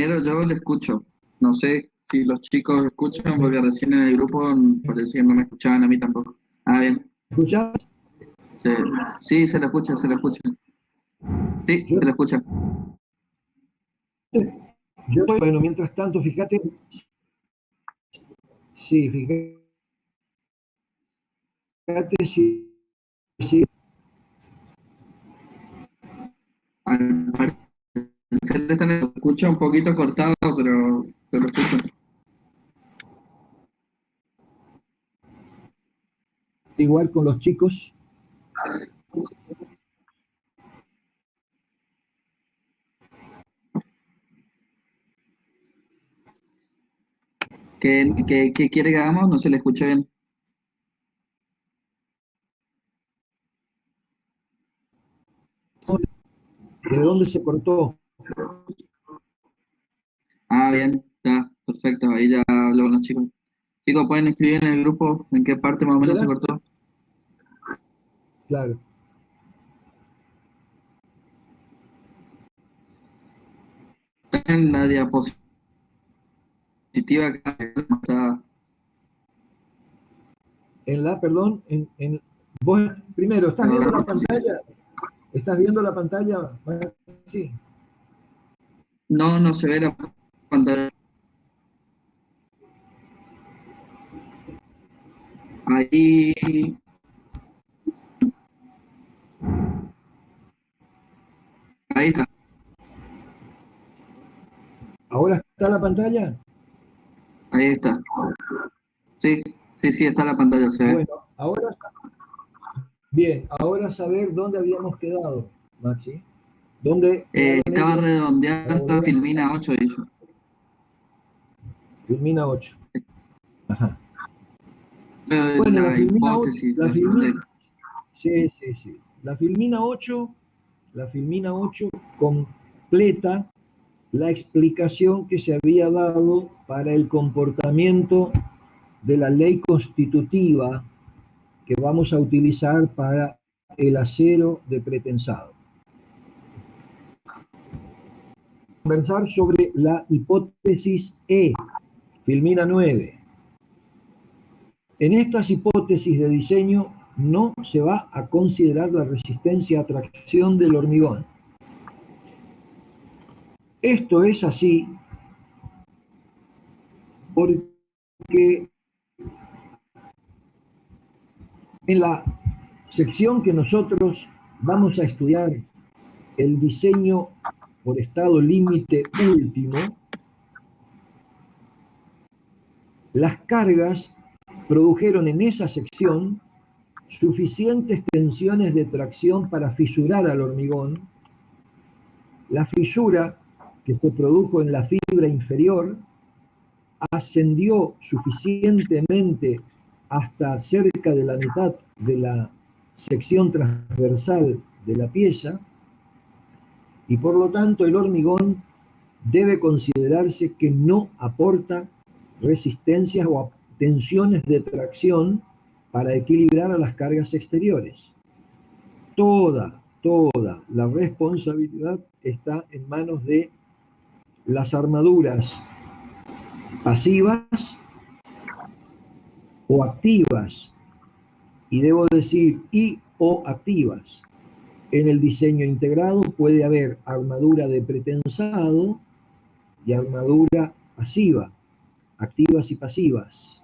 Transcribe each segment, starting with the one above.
Pero yo le escucho. No sé si los chicos escuchan, ¿Me porque recién en el grupo parece que no me escuchaban a mí tampoco. Ah, bien. escuchás? Se- sí, se lo escucha, se lo escucha. Sí, Yo, se lo escucha. bueno, mientras tanto, fíjate, sí, fíjate si Al parecer lo escucha un poquito cortado, pero se lo escucha. igual con los chicos. ¿Qué quiere que hagamos? No se le escucha bien. ¿De dónde se cortó? Ah, bien, está, perfecto. Ahí ya hablo con los chicos. Chicos, pueden escribir en el grupo en qué parte más o menos se ¿Verdad? cortó. Claro. Está en la diapositiva acá. Está, Perdón, vos primero, ¿estás viendo la pantalla? ¿Estás viendo la pantalla? Sí. no, no se ve la pantalla. Ahí, ahí está. ¿Ahora está la pantalla? Ahí está. Sí, sí, sí, está la pantalla, se ve. Bueno, ahora, bien, ahora saber dónde habíamos quedado, Maxi. ¿Dónde quedaron Estaba ellos para redondeando a volver a Filmina 8, dice. Filmina 8? Ajá. Bueno, La hipótesis, sí, sí, sí. La Filmina 8 completa la explicación que se había dado para el comportamiento de la ley constitutiva que vamos a utilizar para el acero de pretensado. Conversar sobre la hipótesis E, Filmina 9. En estas hipótesis de diseño no se va a considerar la resistencia a tracción del hormigón. Esto es así porque en la sección que nosotros vamos a estudiar, el diseño por estado límite último, las cargas produjeron en esa sección suficientes tensiones de tracción para fisurar al hormigón. La fisura que se produjo en la fibra inferior ascendió suficientemente hasta cerca de la mitad de la sección transversal de la pieza, y por lo tanto el hormigón debe considerarse que no aporta resistencias o tensiones de tracción para equilibrar a las cargas exteriores. Toda la responsabilidad está en manos de las armaduras pasivas o activas, y debo decir y o activas. En el diseño integrado puede haber armadura de pretensado y armadura pasiva, activas y pasivas.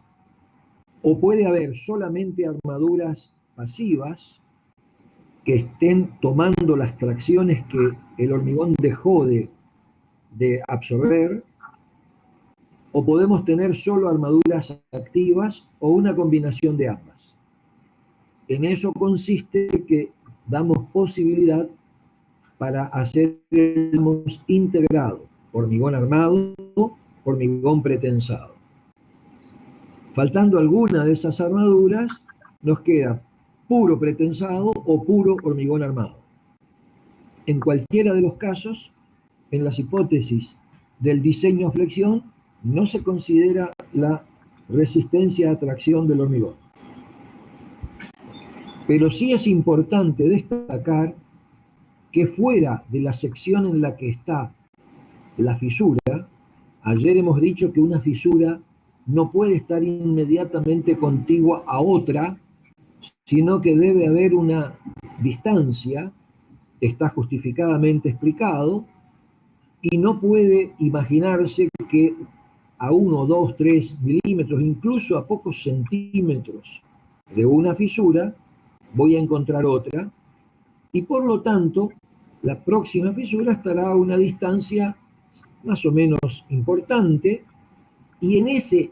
O puede haber solamente armaduras pasivas que estén tomando las tracciones que el hormigón dejó de absorber, o podemos tener solo armaduras activas o una combinación de ambas. En eso consiste que damos posibilidad para hacer el integrado, hormigón armado, hormigón pretensado. Faltando alguna de esas armaduras, nos queda puro pretensado o puro hormigón armado. En cualquiera de los casos, en las hipótesis del diseño flexión, no se considera la resistencia a tracción del hormigón. Pero sí es importante destacar que fuera de la sección en la que está la fisura, ayer hemos dicho que una fisura no puede estar inmediatamente contigua a otra, sino que debe haber una distancia, está justificadamente explicado, y no puede imaginarse que a 1, 2, 3 milímetros, incluso a pocos centímetros de una fisura, voy a encontrar otra, y por lo tanto, la próxima fisura estará a una distancia más o menos importante, y en ese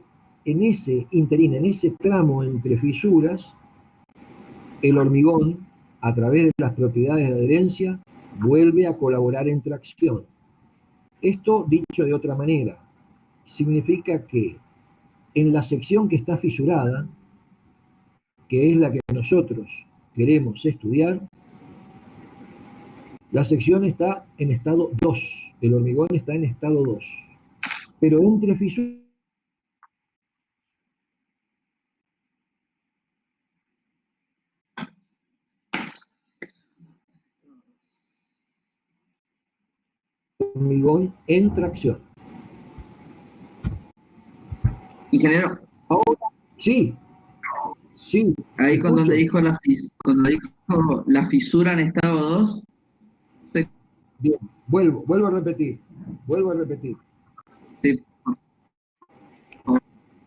interín, en ese tramo entre fisuras, el hormigón, a través de las propiedades de adherencia, vuelve a colaborar en tracción. Esto, dicho de otra manera, significa que en la sección que está fisurada, que es la que nosotros queremos estudiar, la sección está en estado 2, el hormigón está en estado 2, pero entre fisuras hormigón en tracción. Ingeniero, Ahora, sí, sí, ahí cuando escucho. le dijo cuando dijo la fisura en estado 2, Bien, vuelvo a repetir, sí,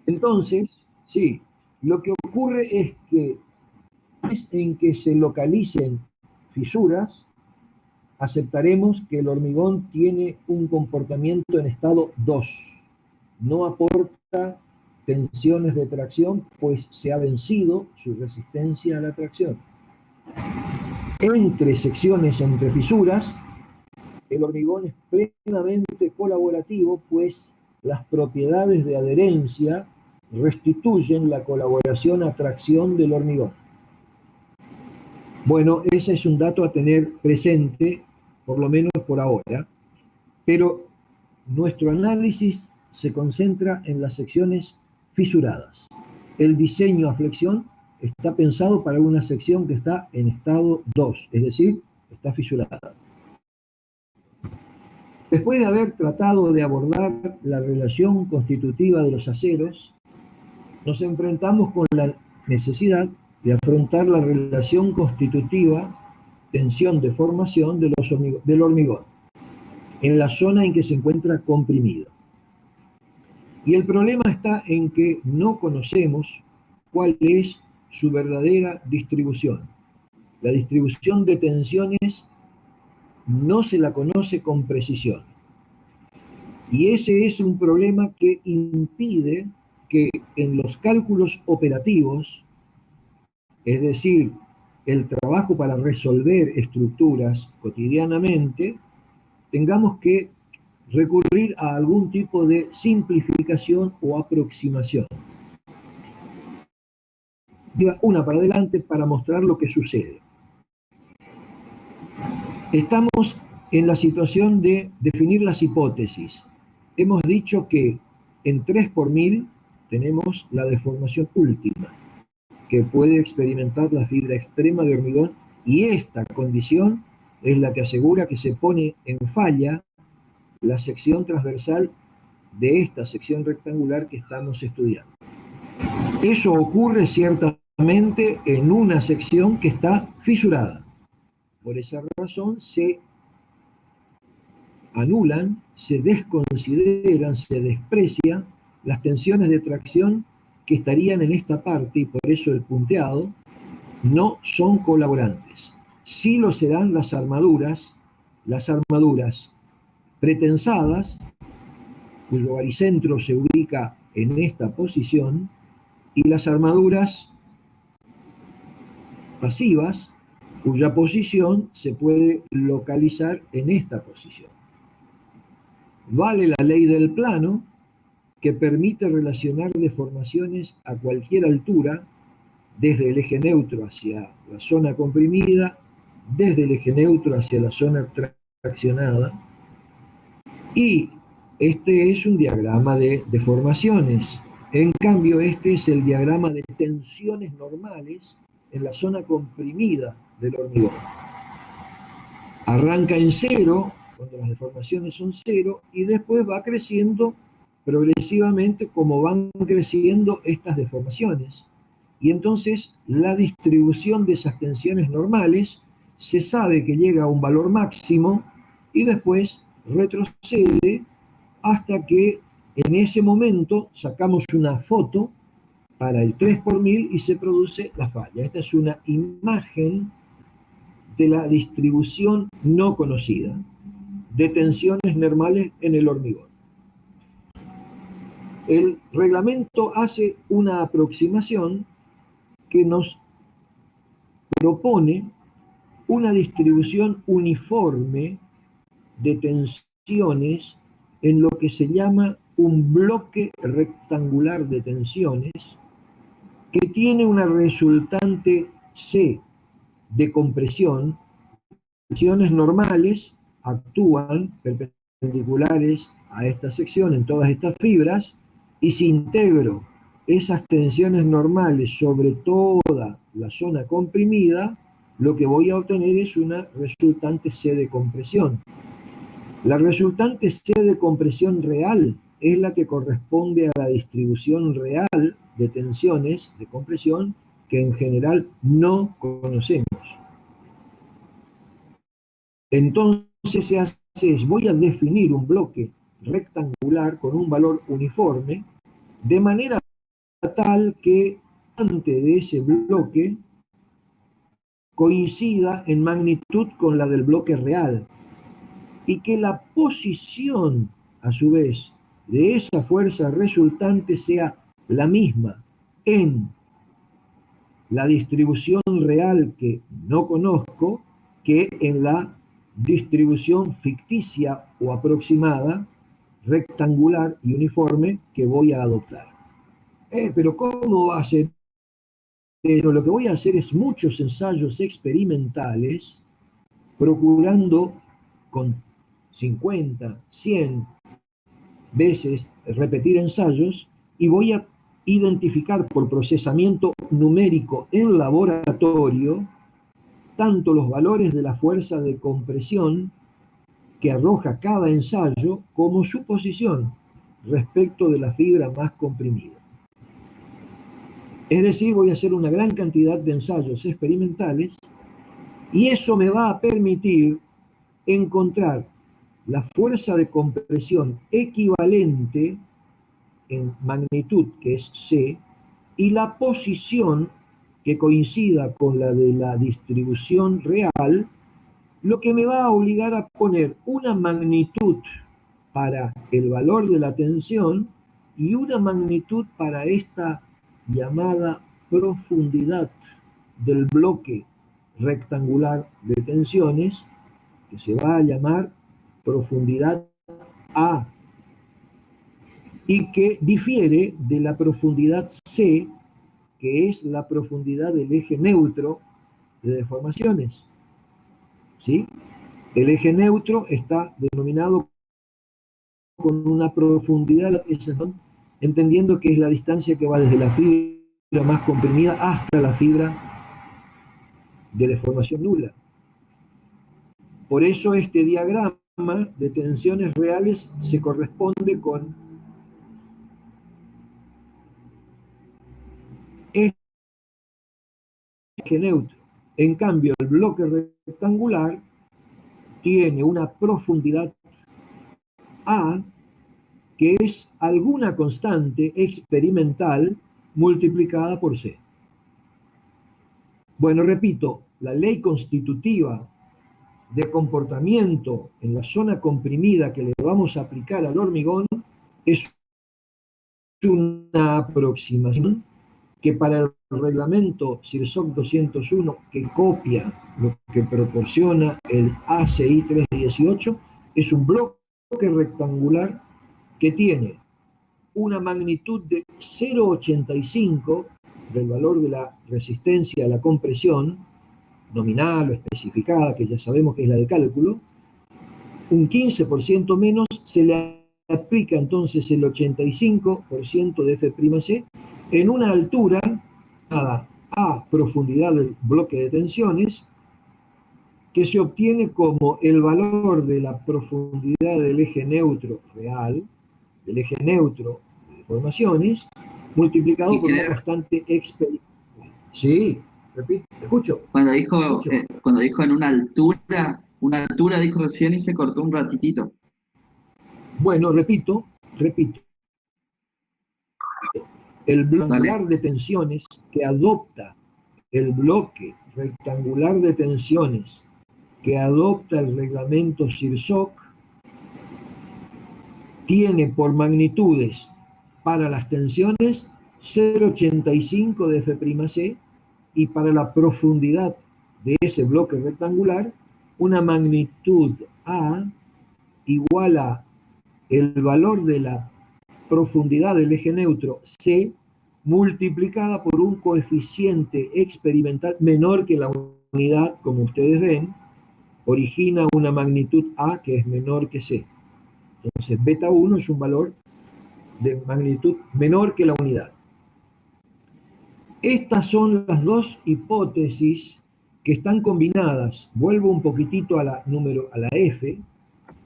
Entonces, sí, lo que ocurre es que en que se localicen fisuras, aceptaremos que el hormigón tiene un comportamiento en estado 2. No aporta tensiones de tracción, pues se ha vencido su resistencia a la tracción. Entre secciones, entre fisuras, el hormigón es plenamente colaborativo, pues las propiedades de adherencia restituyen la colaboración a tracción del hormigón. Bueno, ese es un dato a tener presente, por lo menos por ahora, pero nuestro análisis se concentra en las secciones fisuradas. El diseño a flexión está pensado para una sección que está en estado 2, es decir, está fisurada. Después de haber tratado de abordar la relación constitutiva de los aceros, nos enfrentamos con la necesidad de afrontar la relación constitutiva tensión-deformación del hormigón en la zona en que se encuentra comprimido. Y el problema está en que no conocemos cuál es su verdadera distribución. La distribución de tensiones no se la conoce con precisión. Y ese es un problema que impide que en los cálculos operativos, es decir, el trabajo para resolver estructuras cotidianamente, tengamos que recurrir a algún tipo de simplificación o aproximación. Una para adelante para mostrar lo que sucede. Estamos en la situación de definir las hipótesis. Hemos dicho que en 3 por 1000 tenemos la deformación última, que puede experimentar la fibra extrema de hormigón, y esta condición es la que asegura que se pone en falla la sección transversal de esta sección rectangular que estamos estudiando. Eso ocurre ciertamente en una sección que está fisurada. Por esa razón se anulan, se desconsideran, se desprecian las tensiones de tracción que estarían en esta parte, y por eso el punteado, no son colaborantes. Sí lo serán las armaduras pretensadas, cuyo baricentro se ubica en esta posición, y las armaduras pasivas, cuya posición se puede localizar en esta posición. Vale la ley del plano, que permite relacionar deformaciones a cualquier altura, desde el eje neutro hacia la zona comprimida, desde el eje neutro hacia la zona traccionada. Y este es un diagrama de deformaciones. En cambio, este es el diagrama de tensiones normales en la zona comprimida del hormigón. Arranca en 0 cuando las deformaciones son cero, y después va creciendo progresivamente como van creciendo estas deformaciones. Y entonces la distribución de esas tensiones normales se sabe que llega a un valor máximo y después retrocede hasta que en ese momento sacamos una foto para el 3 por 1000 y se produce la falla. Esta es una imagen de la distribución no conocida de tensiones normales en el hormigón. El reglamento hace una aproximación que nos propone una distribución uniforme de tensiones en lo que se llama un bloque rectangular de tensiones que tiene una resultante C de compresión. Tensiones normales actúan perpendiculares a esta sección en todas estas fibras, y si integro esas tensiones normales sobre toda la zona comprimida, lo que voy a obtener es una resultante C de compresión. La resultante C de compresión real es la que corresponde a la distribución real de tensiones de compresión que en general no conocemos. Entonces se hace es, voy a definir un bloque rectangular con un valor uniforme, de manera tal que antes de ese bloque coincida en magnitud con la del bloque real, y que la posición, a su vez, de esa fuerza resultante sea la misma en la distribución real que no conozco que en la distribución ficticia o aproximada, rectangular y uniforme que voy a adoptar. Pero ¿cómo va a ser? Pero lo que voy a hacer es muchos ensayos experimentales, procurando con 50, 100 veces repetir ensayos, y voy a identificar por procesamiento numérico en laboratorio tanto los valores de la fuerza de compresión que arroja cada ensayo como su posición respecto de la fibra más comprimida. Es decir, voy a hacer una gran cantidad de ensayos experimentales y eso me va a permitir encontrar la fuerza de compresión equivalente en magnitud, que es C, y la posición que coincida con la de la distribución real, lo que me va a obligar a poner una magnitud para el valor de la tensión y una magnitud para esta llamada profundidad del bloque rectangular de tensiones, que se va a llamar profundidad A, y que difiere de la profundidad C, que es la profundidad del eje neutro de deformaciones. ¿Sí? El eje neutro está denominado con una profundidad, entendiendo que es la distancia que va desde la fibra más comprimida hasta la fibra de deformación nula. Por eso este diagrama de tensiones reales se corresponde con este eje neutro. En cambio, el bloque rectangular tiene una profundidad A, que es alguna constante experimental multiplicada por C. Bueno, repito, la ley constitutiva de comportamiento en la zona comprimida que le vamos a aplicar al hormigón es una aproximación que para el reglamento CIRSOC 201, que copia lo que proporciona el ACI 318, es un bloque rectangular que tiene una magnitud de 0,85 del valor de la resistencia a la compresión, nominal o especificada, que ya sabemos que es la de cálculo, un 15% menos, se le aplica entonces el 85% de F'C en una altura a profundidad del bloque de tensiones, que se obtiene como el valor de la profundidad del eje neutro real, del eje neutro de deformaciones, multiplicado por una Ingeniero, constante experimental. Sí, repito, te escucho, cuando te dijo, escucho. cuando dijo en una altura dijo recién y se cortó un ratitito. Bueno, repito, el bloque Dale. rectangular de tensiones que adopta el bloque rectangular de tensiones que adopta el reglamento SIRSOC tiene por magnitudes para las tensiones 0,85 de F'C y para la profundidad de ese bloque rectangular una magnitud A igual a el valor de la profundidad del eje neutro C multiplicada por un coeficiente experimental menor que la unidad, como ustedes ven, origina una magnitud A que es menor que C. Entonces, beta 1 es un valor de magnitud menor que la unidad. Estas son las dos hipótesis que están combinadas. Vuelvo un poquitito a la F,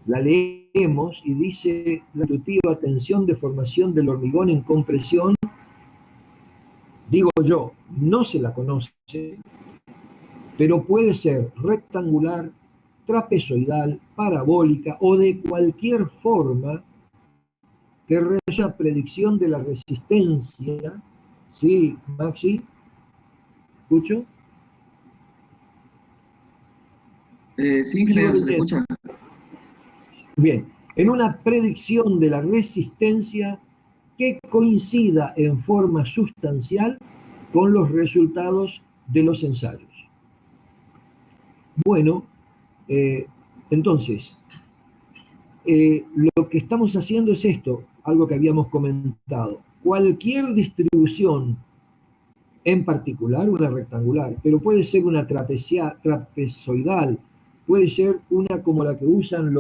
la leemos y dice la intuitiva tensión de formación del hormigón en compresión. Digo yo, no se la conoce, pero puede ser rectangular, trapezoidal, parabólica o de cualquier forma que realiza una predicción de la resistencia. Sí, Maxi, ¿escucho? Sí, Sigo ingeniero, se le leyendo. escucha. Bien, en una predicción de la resistencia que coincida en forma sustancial con los resultados de los ensayos. Bueno, entonces, lo que estamos haciendo es esto, algo que habíamos comentado. Cualquier distribución, en particular una rectangular, pero puede ser una trapezoidal, puede ser una como la que usan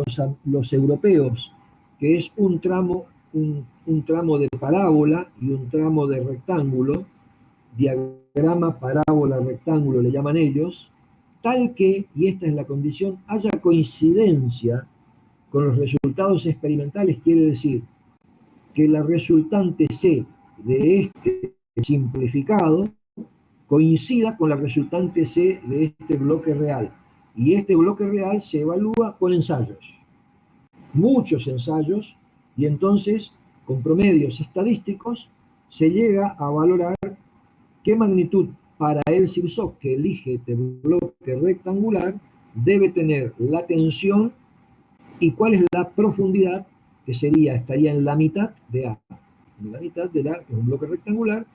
los europeos, que es un tramo de parábola y un tramo de rectángulo, diagrama parábola rectángulo le llaman ellos, tal que, y esta es la condición, haya coincidencia con los resultados experimentales, quiere decir que la resultante C de este simplificado coincida con la resultante C de este bloque real. Y este bloque real se evalúa con ensayos, muchos ensayos, y entonces con promedios estadísticos se llega a valorar qué magnitud para el SIRSOC que elige este bloque rectangular debe tener la tensión y cuál es la profundidad, que estaría en la mitad de A, en la mitad de A, que es un bloque rectangular,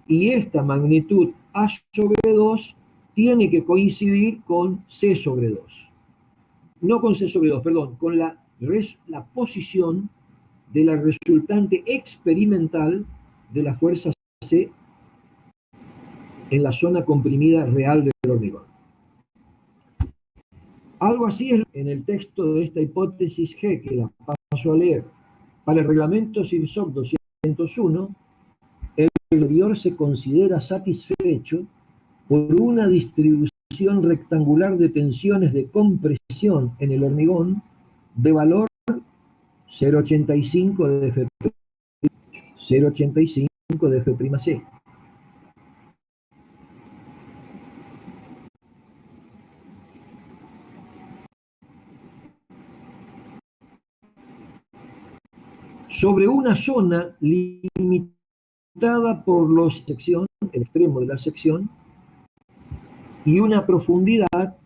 y esta magnitud A sobre 2 tiene que coincidir con C sobre 2. No con C sobre 2, perdón, con la posición de la resultante experimental de la fuerza C en la zona comprimida real del hormigón. Algo así es en el texto de esta hipótesis G, que la paso a leer. Para el reglamento SIRSOC 201, el interior se considera satisfecho por una distribución rectangular de tensiones de compresión en el hormigón de valor 0,85 de F', 0,85 de F'C. Sobre una zona limitada por el extremo de la sección, y una profundidad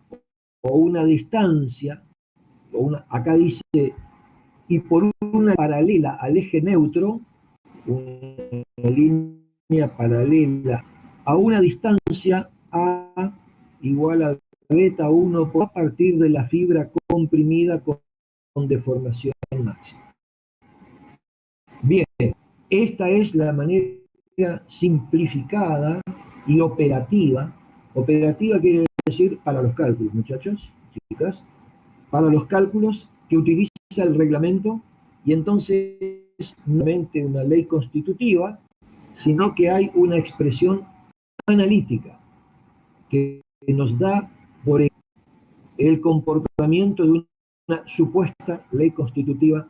o una distancia, acá dice, y por una paralela al eje neutro, una línea paralela a una distancia A igual a beta 1 a partir de la fibra comprimida con deformación máxima. Bien, esta es la manera simplificada y operativa. Operativa quiere decir para los cálculos, muchachos, chicas, para los cálculos que utiliza el reglamento, y entonces no solamente una ley constitutiva, sino que hay una expresión analítica que nos da por el comportamiento de una supuesta ley constitutiva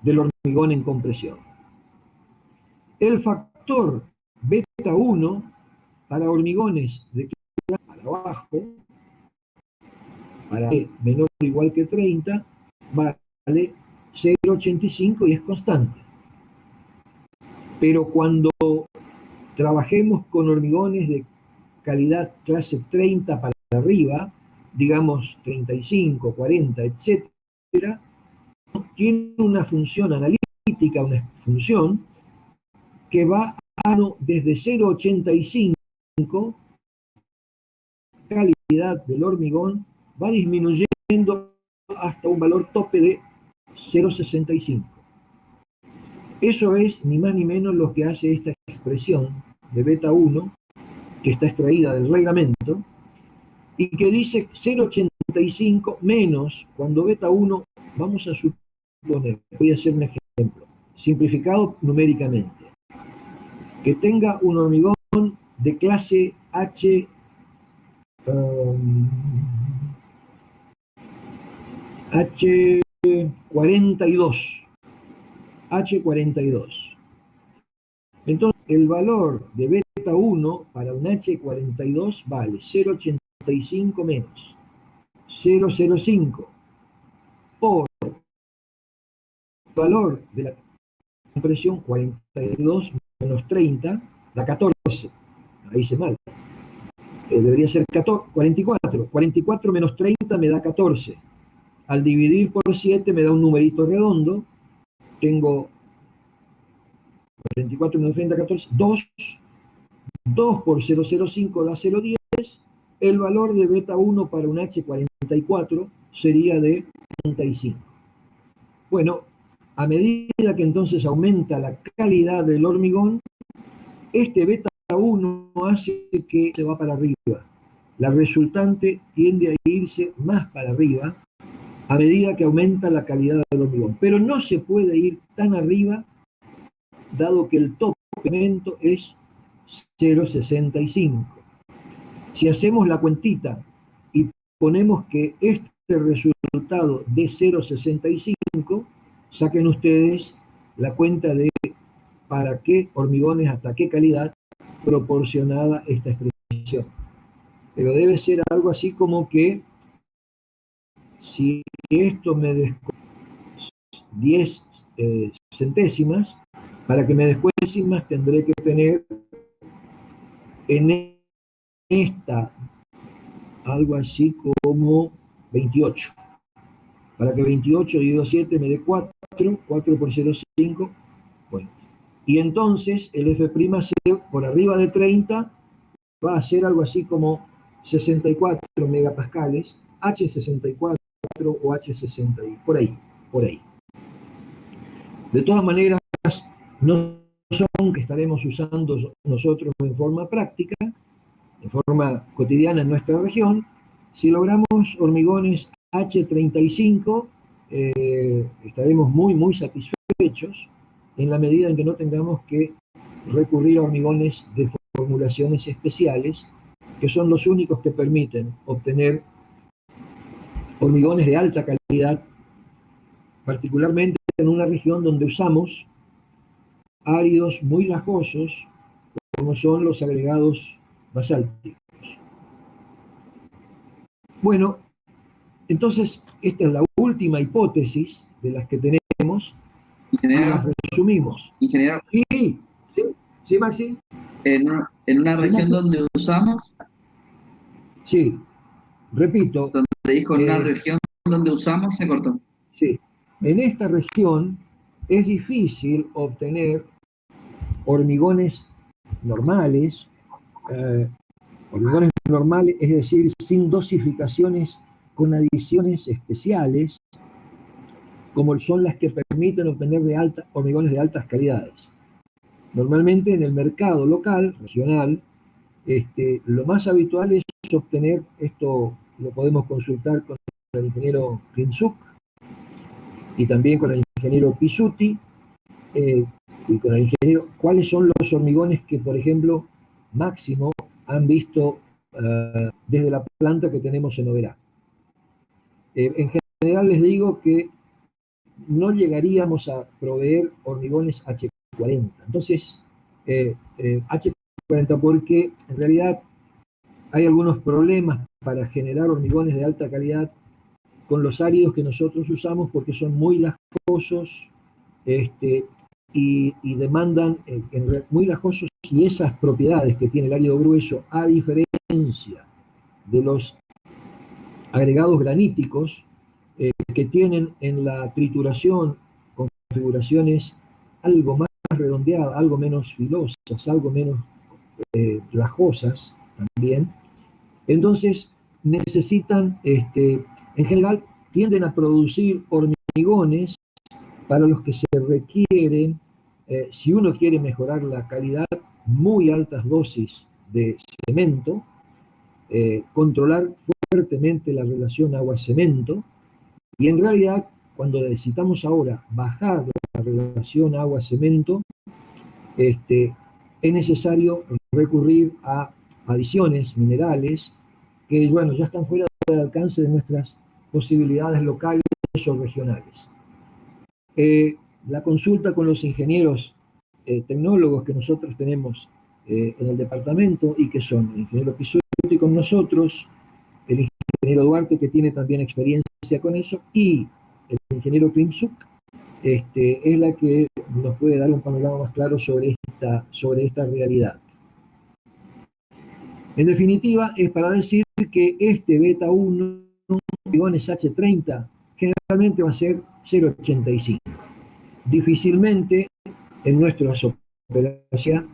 del hormigón en compresión. El factor beta 1 para hormigones de clase para abajo, para menor o igual que 30, vale 0,85 y es constante. Pero cuando trabajemos con hormigones de calidad clase 30 para arriba, digamos 35, 40, etcétera, tiene una función analítica, una función que va desde 0,85, calidad del hormigón, va disminuyendo hasta un valor tope de 0,65. Eso es ni más ni menos lo que hace esta expresión de beta 1, que está extraída del reglamento, y que dice 0,85 menos, cuando beta 1, vamos a suponer, voy a hacer un ejemplo, simplificado numéricamente, que tenga un hormigón de clase H42. H42. Entonces, el valor de beta 1 para un H42 vale 0,85 menos 0,05 por el valor de la compresión 42 menos 30 da 14. Ahí hice mal. Debería ser 44. 44 menos 30 me da 14. Al dividir por 7 me da un numerito redondo. Tengo 44 menos 30, 14, 2. 2 por 0,05 da 0,10. El valor de beta 1 para un H44 sería de 35. Bueno, a medida que entonces aumenta la calidad del hormigón, este beta 1 hace que se va para arriba. La resultante tiende a irse más para arriba a medida que aumenta la calidad del hormigón. Pero no se puede ir tan arriba, dado que el tope de aumento es 0,65. Si hacemos la cuentita y ponemos que este resultado de 0,65, saquen ustedes la cuenta de para qué hormigones, hasta qué calidad proporcionada esta expresión. Pero debe ser algo así como que si esto me descuenta 10 centésimas, para que me descuente décimas tendré que tener en esta algo así como 28. Para que 28 dividido 7 me dé 4, 4 por 0,5. Bueno, y entonces el F' por arriba de 30 va a ser algo así como 64 megapascales, H64 o H60, por ahí. De todas maneras, no son que estaremos usando nosotros en forma práctica, en forma cotidiana en nuestra región. Si logramos hormigones H35, estaremos muy satisfechos en la medida en que no tengamos que recurrir a hormigones de formulaciones especiales, que son los únicos que permiten obtener hormigones de alta calidad, particularmente en una región donde usamos áridos muy lajosos, como son los agregados basálticos. Bueno, entonces esta es la última hipótesis de las que tenemos, y las resumimos. Ingeniero. Sí, Maxi. En una región donde usamos. Sí, repito. Donde dijo en una región donde usamos, se cortó. Sí, en esta región es difícil obtener hormigones normales, es decir, sin dosificaciones con adiciones especiales, como son las que permiten obtener hormigones de altas calidades. Normalmente en el mercado local, regional, lo más habitual es obtener, esto lo podemos consultar con el ingeniero Klinzuk y también con el ingeniero Pisuti, y con el ingeniero, cuáles son los hormigones que, por ejemplo, máximo han visto desde la planta que tenemos en Oberá. En general les digo que no llegaríamos a proveer hormigones H40. Entonces, H40 porque en realidad hay algunos problemas para generar hormigones de alta calidad con los áridos que nosotros usamos porque son muy lascosos y demandan muy lascosos, y esas propiedades que tiene el árido grueso, a diferencia de los agregados graníticos que tienen en la trituración configuraciones algo más redondeadas, algo menos filosas, algo menos lajosas también, entonces necesitan, en general, tienden a producir hormigones para los que se requieren, si uno quiere mejorar la calidad, muy altas dosis de cemento, controlar fuertemente la relación agua-cemento, y en realidad, cuando necesitamos ahora bajar la relación agua-cemento, es necesario recurrir a adiciones minerales que, bueno, ya están fuera del alcance de nuestras posibilidades locales o regionales. La consulta con los ingenieros tecnólogos que nosotros tenemos en el departamento, y que son el ingeniero Pisuti con nosotros, el ingeniero Duarte, que tiene también experiencia con eso, y el ingeniero Klimczuk, es la que nos puede dar un panorama más claro sobre esta realidad. En definitiva, es para decir que este beta 1, hormigones H30, generalmente va a ser 0,85. Difícilmente en nuestras operaciones,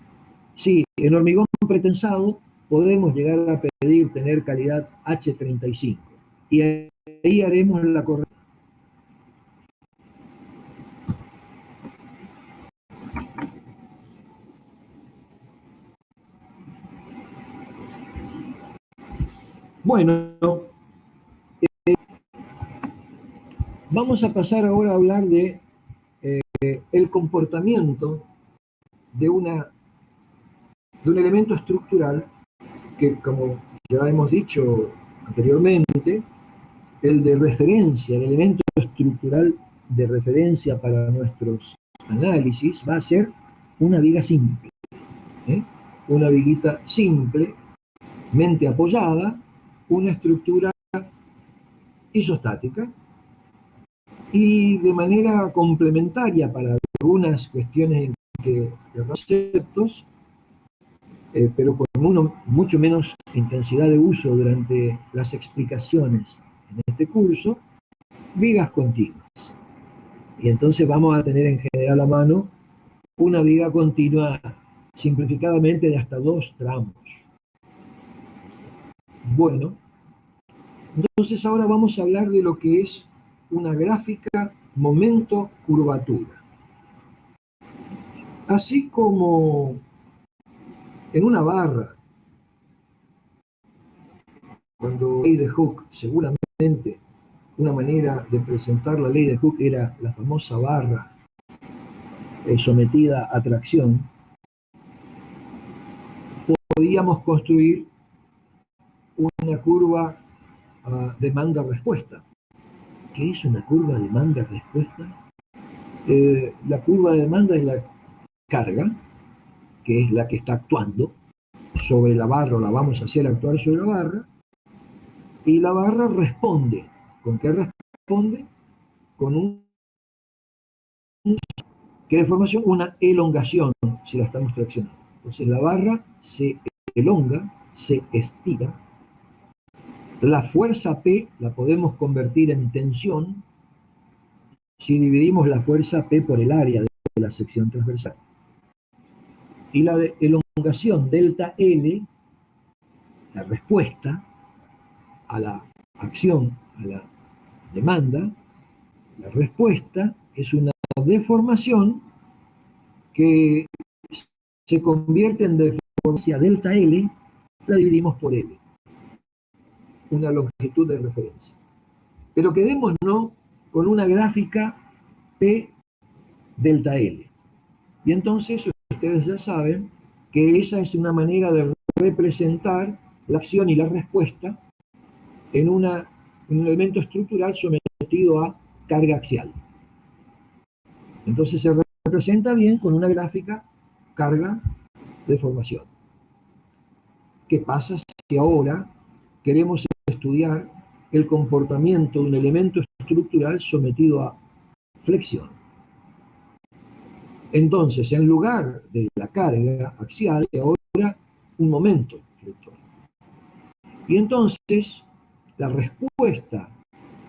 sí, en hormigón pretensado podemos llegar a pedir tener calidad H35, y ahí haremos la correcta. Bueno, vamos a pasar ahora a hablar de el comportamiento de un elemento estructural que, como ya hemos dicho anteriormente, el de referencia, el elemento estructural de referencia para nuestros análisis va a ser una viga simple, una viguita simple, mente apoyada, una estructura isostática, y de manera complementaria para algunas cuestiones de conceptos, pero con mucho menos intensidad de uso durante las explicaciones en este curso, vigas continuas. Y entonces vamos a tener en general a mano una viga continua simplificadamente de hasta 2 tramos. Bueno, entonces ahora vamos a hablar de lo que es una gráfica momento-curvatura. Así como en una barra, cuando la ley de Hooke, seguramente una manera de presentar la ley de Hooke era la famosa barra sometida a tracción, podíamos construir una curva demanda-respuesta. ¿Qué es una curva demanda-respuesta? La curva de demanda es la carga, que es la que está actuando sobre la barra, o la vamos a hacer actuar sobre la barra, y la barra responde. ¿Con qué responde? Con ¿qué deformación? Una elongación, si la estamos traccionando. Entonces la barra se elonga, se estira. La fuerza P la podemos convertir en tensión si dividimos la fuerza P por el área de la sección transversal. Y la de elongación delta L, la respuesta a la acción, a la demanda, la respuesta es una deformación que se convierte en deformación delta L, la dividimos por L, una longitud de referencia. Pero quedémonos con una gráfica P delta L. Y entonces ustedes ya saben que esa es una manera de representar la acción y la respuesta en una un elemento estructural sometido a carga axial. Entonces se representa bien con una gráfica carga-deformación. ¿Qué pasa si ahora queremos estudiar el comportamiento de un elemento estructural sometido a flexión? Entonces, en lugar de la carga axial, ahora un momento flector. Y entonces, la respuesta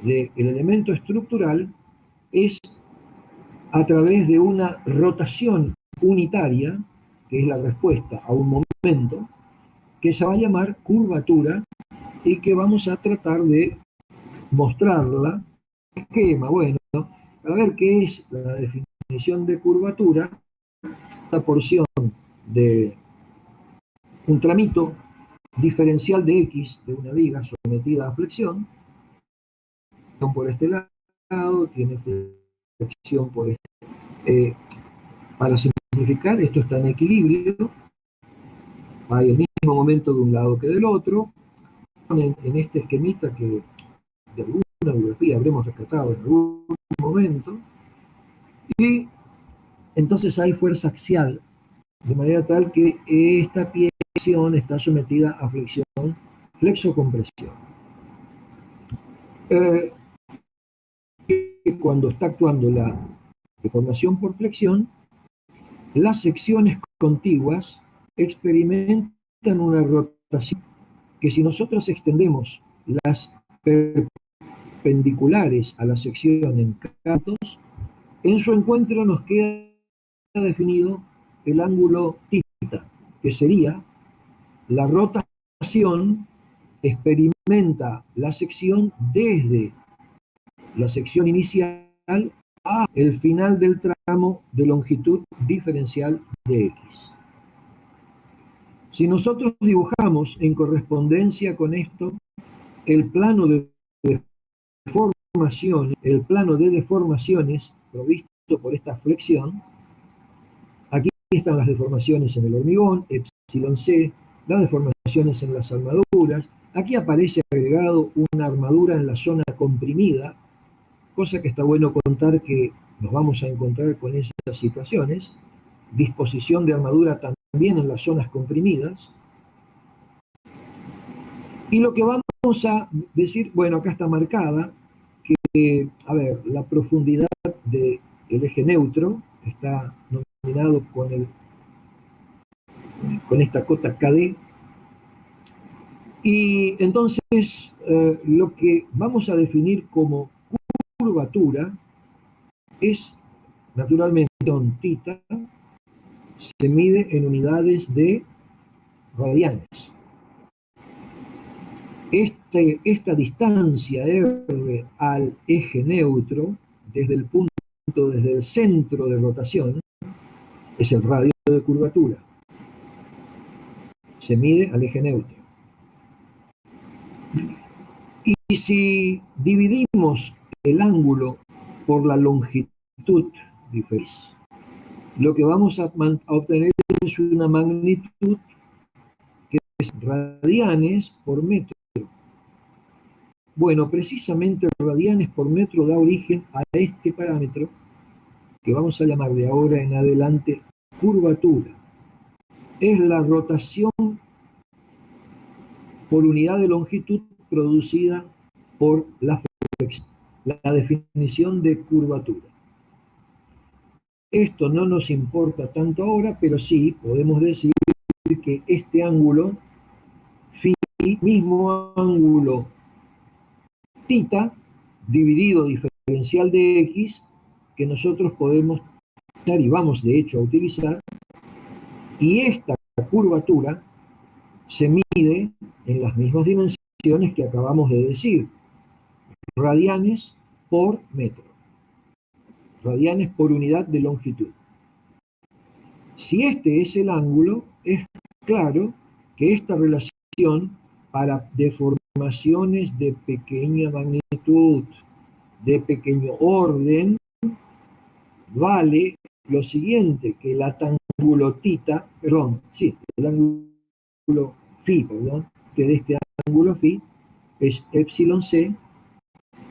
del elemento estructural es a través de una rotación unitaria, que es la respuesta a un momento, que se va a llamar curvatura y que vamos a tratar de mostrarla. Esquema, bueno, a ver qué es la definición de curvatura, la porción de un tramito diferencial de X de una viga sometida a flexión, por este lado, tiene flexión por este. Para simplificar, esto está en equilibrio, hay el mismo momento de un lado que del otro. En este esquemita que de alguna bibliografía habremos rescatado en algún momento, y entonces hay fuerza axial, de manera tal que esta pieza está sometida a flexión, flexocompresión. Cuando está actuando la deformación por flexión, las secciones contiguas experimentan una rotación que, si nosotros extendemos las perpendiculares a la sección en cantos, en su encuentro nos queda definido el ángulo θ, que sería la rotación experimenta la sección desde la sección inicial a el final del tramo de longitud diferencial de X. Si nosotros dibujamos en correspondencia con esto el plano de deformaciones provisto por esta flexión, aquí están las deformaciones en el hormigón, epsilon C, las deformaciones en las armaduras, aquí aparece agregado una armadura en la zona comprimida, cosa que está bueno contar que nos vamos a encontrar con esas situaciones, disposición de armadura también en las zonas comprimidas, y lo que vamos a decir, bueno, acá está marcada, que, a ver, la profundidad del eje neutro está nominado con esta cota KD, y entonces lo que vamos a definir como curvatura es, naturalmente, θ, se mide en unidades de radianes. Esta distancia R al eje neutro, desde el centro de rotación, es el radio de curvatura. Se mide al eje neutro. Y si dividimos el ángulo por la longitud diferente, lo que vamos a obtener es una magnitud que es radianes por metro. Bueno, precisamente radianes por metro da origen a este parámetro que vamos a llamar de ahora en adelante curvatura. Es la rotación por unidad de longitud producida por la flexión, la definición de curvatura. Esto no nos importa tanto ahora, pero sí podemos decir que este ángulo, phi, mismo ángulo θ, dividido diferencial de X, que nosotros podemos utilizar y vamos de hecho a utilizar, y esta curvatura se mide en las mismas dimensiones que acabamos de decir, radianes por metro, radianes por unidad de longitud. Si este es el ángulo, es claro que esta relación para deformaciones de pequeña magnitud, de pequeño orden, vale lo siguiente, que el ángulo θ, el ángulo phi, que de este ángulo phi es epsilon c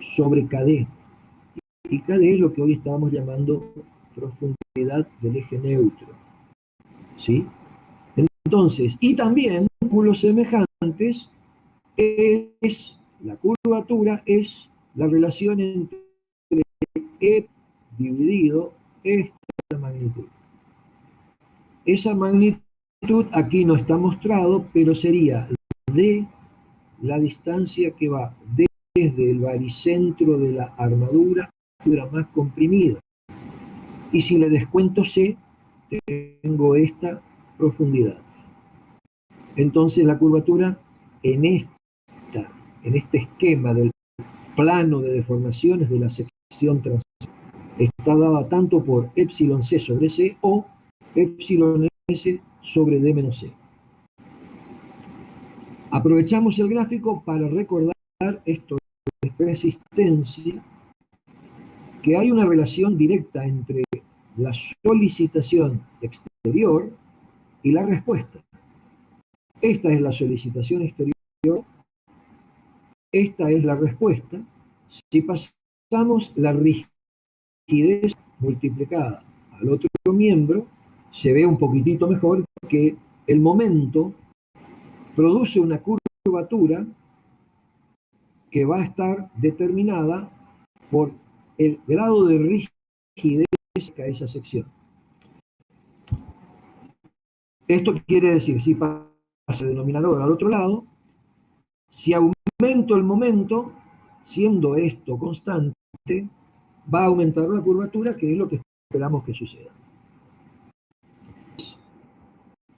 sobre KD. Y KD es lo que hoy estábamos llamando profundidad del eje neutro. ¿Sí? Entonces, y también ángulos semejantes es la curvatura, es la relación entre E dividido esta magnitud. Esa magnitud aquí no está mostrado, pero sería de la distancia que va desde el baricentro de la armadura más comprimida. Y si le descuento C, tengo esta profundidad. Entonces la curvatura en este esquema del plano de deformaciones de la sección transversal está dada tanto por epsilon C sobre C o epsilon S sobre D menos C. Aprovechamos el gráfico para recordar esto de persistencia, que hay una relación directa entre la solicitación exterior y la respuesta. Esta es la solicitación exterior, esta es la respuesta. Si pasamos la rigidez multiplicada al otro miembro, se ve un poquitito mejor que el momento produce una curvatura que va a estar determinada por el grado de rigidez de esa sección. Esto quiere decir, si pasa el denominador al otro lado, si aumento el momento, siendo esto constante, va a aumentar la curvatura, que es lo que esperamos que suceda.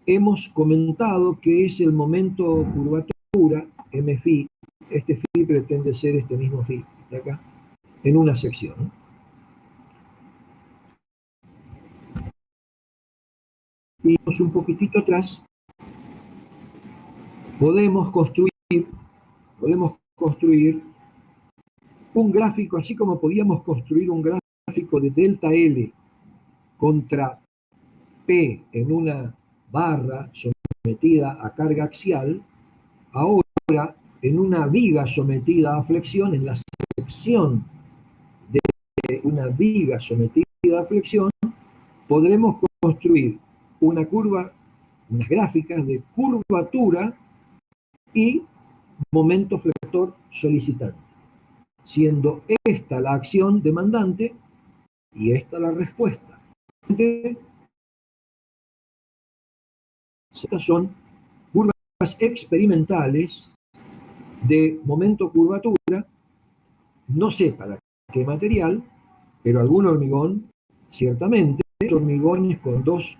Hemos comentado que es el momento curvatura, mφ, este φ pretende ser este mismo φ de acá, en una sección. Y un poquitito atrás, podemos construir un gráfico, así como podíamos construir un gráfico de delta L contra P en una barra sometida a carga axial, ahora en una viga sometida a flexión, en la sección de una viga sometida a flexión, podremos construir una curva, unas gráficas de curvatura y momento flector solicitante, siendo esta la acción demandante y esta la respuesta. Estas son curvas experimentales de momento curvatura, no sé para qué material, pero algún hormigón, ciertamente, hormigones con dos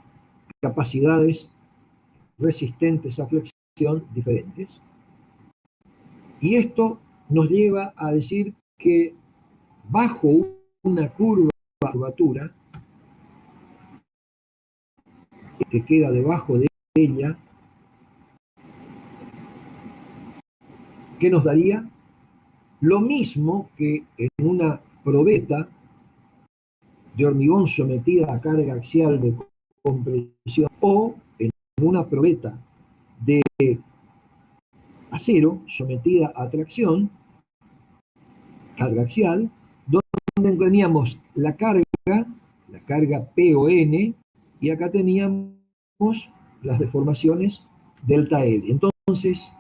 capacidades resistentes a flexión diferentes. Y esto nos lleva a decir que bajo una curvatura que queda debajo de ella, que nos daría lo mismo que en una probeta de hormigón sometida a carga axial de compresión o en una probeta de acero sometida a tracción, carga axial, donde teníamos la carga P o N, y acá teníamos las deformaciones delta L. Entonces,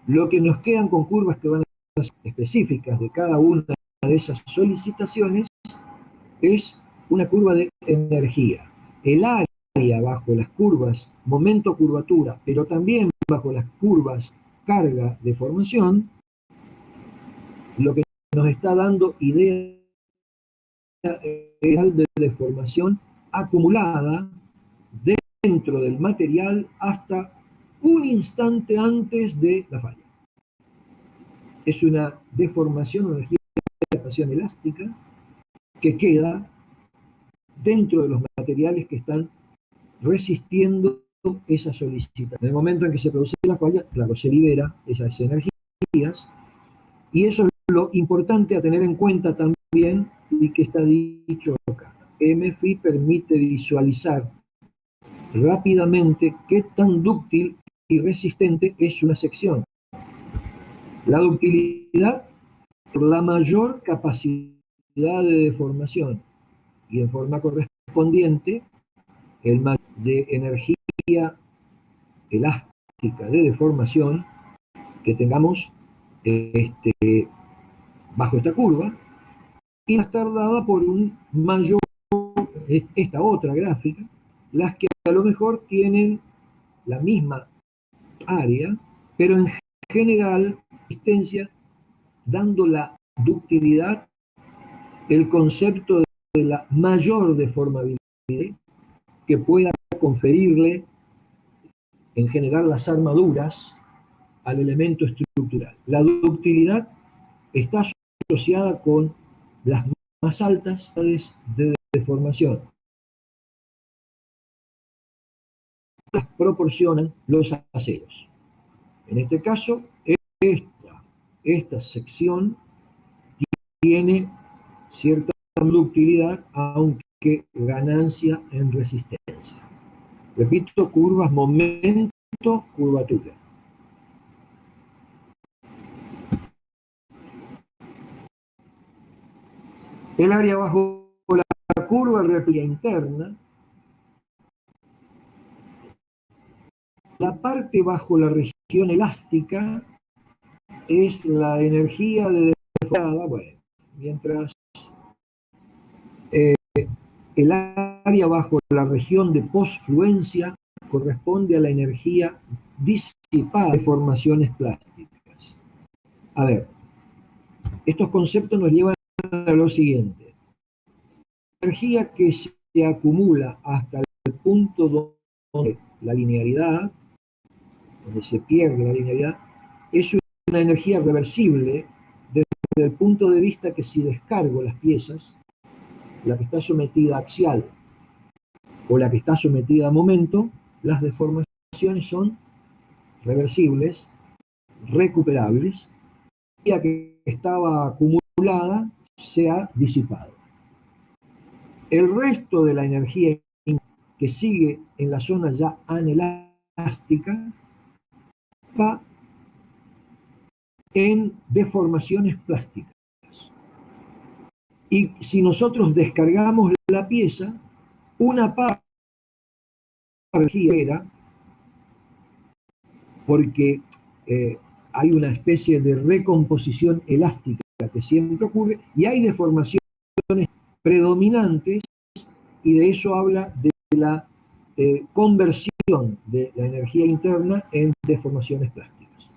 lo que nos quedan con curvas que van a ser específicas de cada una de esas solicitaciones es una curva de energía. El área bajo las curvas momento curvatura, pero también bajo las curvas carga deformación, lo que nos está dando idea de deformación acumulada dentro del material hasta un instante antes de la falla. Es una deformación o energía de adaptación elástica que queda dentro de los materiales que están resistiendo esa solicitación. En el momento en que se produce la falla, claro, se libera esas energías, y eso es lo importante a tener en cuenta también, y que está dicho acá. mφ permite visualizar rápidamente qué tan dúctil y resistente es una sección. La ductilidad la mayor capacidad de deformación y en forma correspondiente el mayor de energía elástica de deformación que tengamos bajo esta curva, y va a estar dada por un mayor, esta otra gráfica, las que a lo mejor tienen la misma área, pero en general, resistencia, dando la ductilidad, el concepto de la mayor deformabilidad que pueda conferirle en general las armaduras al elemento estructural. La ductilidad está asociada con las más altas de deformación. Las proporcionan los aceros. En este caso, esta sección tiene cierta ductilidad, aunque ganancia en resistencia. Repito, curvas, momento, curvatura. El área bajo la curva réplica interna, la parte bajo la región elástica es la energía de deformada, bueno, mientras el área bajo la región de postfluencia corresponde a la energía disipada de formaciones plásticas. A ver, estos conceptos nos llevan a lo siguiente. La energía que se acumula hasta el punto donde la linearidad, donde se pierde la linearidad, es una energía reversible desde el punto de vista que si descargo las piezas, la que está sometida a axial o la que está sometida a momento, las deformaciones son reversibles, recuperables, y la que estaba acumulada se ha disipado. El resto de la energía que sigue en la zona ya anelástica va en deformaciones plásticas. Y si nosotros descargamos la pieza, una parte de la energía era, porque hay una especie de recomposición elástica que siempre ocurre, y hay deformaciones predominantes, y de eso habla de la conversión de la energía interna en deformaciones plásticas.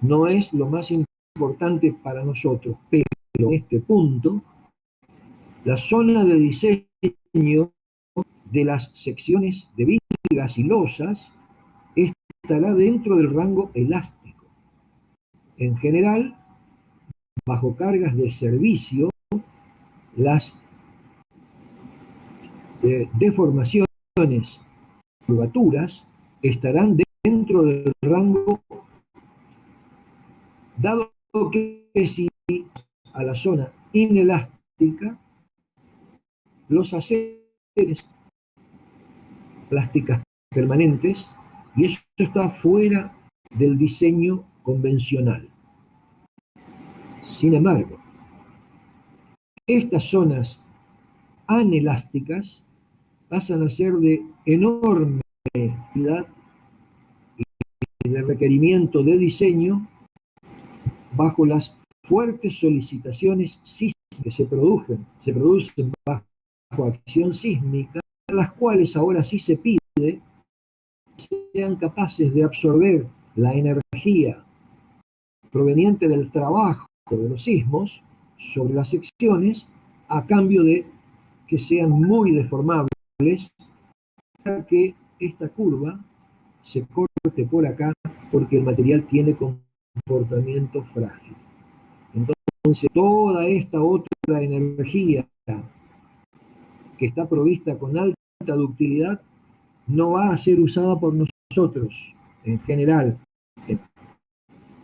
No es lo más importante para nosotros, pero en este punto, la zona de diseño de las secciones de vigas y losas estará dentro del rango elástico. En general, bajo cargas de servicio, las deformaciones, curvaturas, estarán dentro del rango, dado que si a la zona inelástica, los aceres plásticas permanentes, y eso está fuera del diseño convencional. Sin embargo, estas zonas anelásticas pasan a ser de enorme calidad y de requerimiento de diseño bajo las fuertes solicitaciones sísmicas que se producen bajo acción sísmica, las cuales ahora sí se pide sean capaces de absorber la energía proveniente del trabajo de los sismos sobre las secciones, a cambio de que sean muy deformables, para que esta curva se corte por acá, porque el material tiene comportamiento frágil. Entonces, toda esta otra energía que está provista con alta ductilidad no va a ser usada por nosotros en general,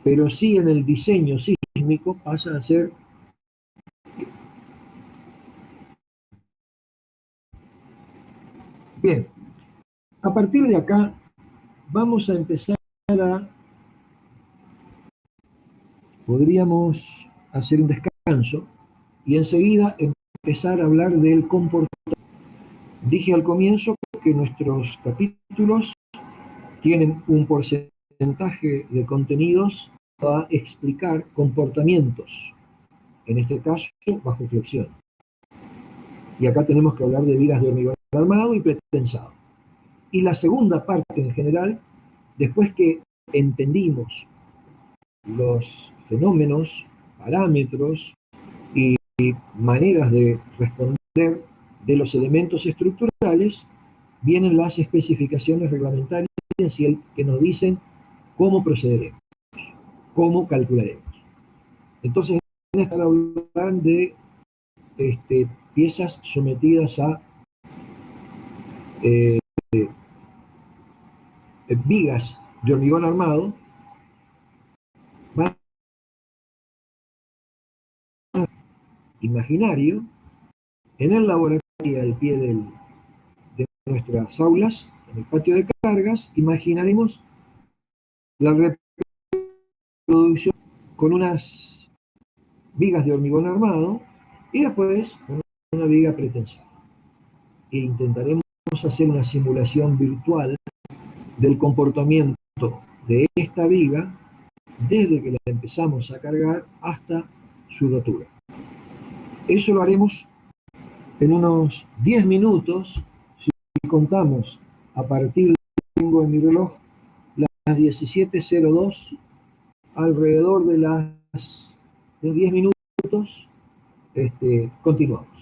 pero sí en el diseño sísmico pasa a ser. Bien, a partir de acá vamos a empezar podríamos hacer un descanso y enseguida empezar a hablar del comportamiento. Dije al comienzo que nuestros capítulos tienen un porcentaje de contenidos a explicar comportamientos, en este caso bajo flexión. Y acá tenemos que hablar de vigas de hormigón armado y pretensado. Y la segunda parte en general, después que entendimos los fenómenos, parámetros y maneras de responder de los elementos estructurales, vienen las especificaciones reglamentarias y que nos dicen cómo procederemos, cómo calcularemos. Entonces, van a estar hablando de piezas sometidas a vigas de hormigón armado, imaginario, en el laboratorio al pie de nuestras aulas, en el patio de cargas, imaginaremos la reproducción con unas vigas de hormigón armado y después una viga pretensada. E intentaremos hacer una simulación virtual del comportamiento de esta viga desde que la empezamos a cargar hasta su rotura. Eso lo haremos en unos 10 minutos, si contamos a partir de, tengo en mi reloj, las 17:02, alrededor de 10 minutos, continuamos.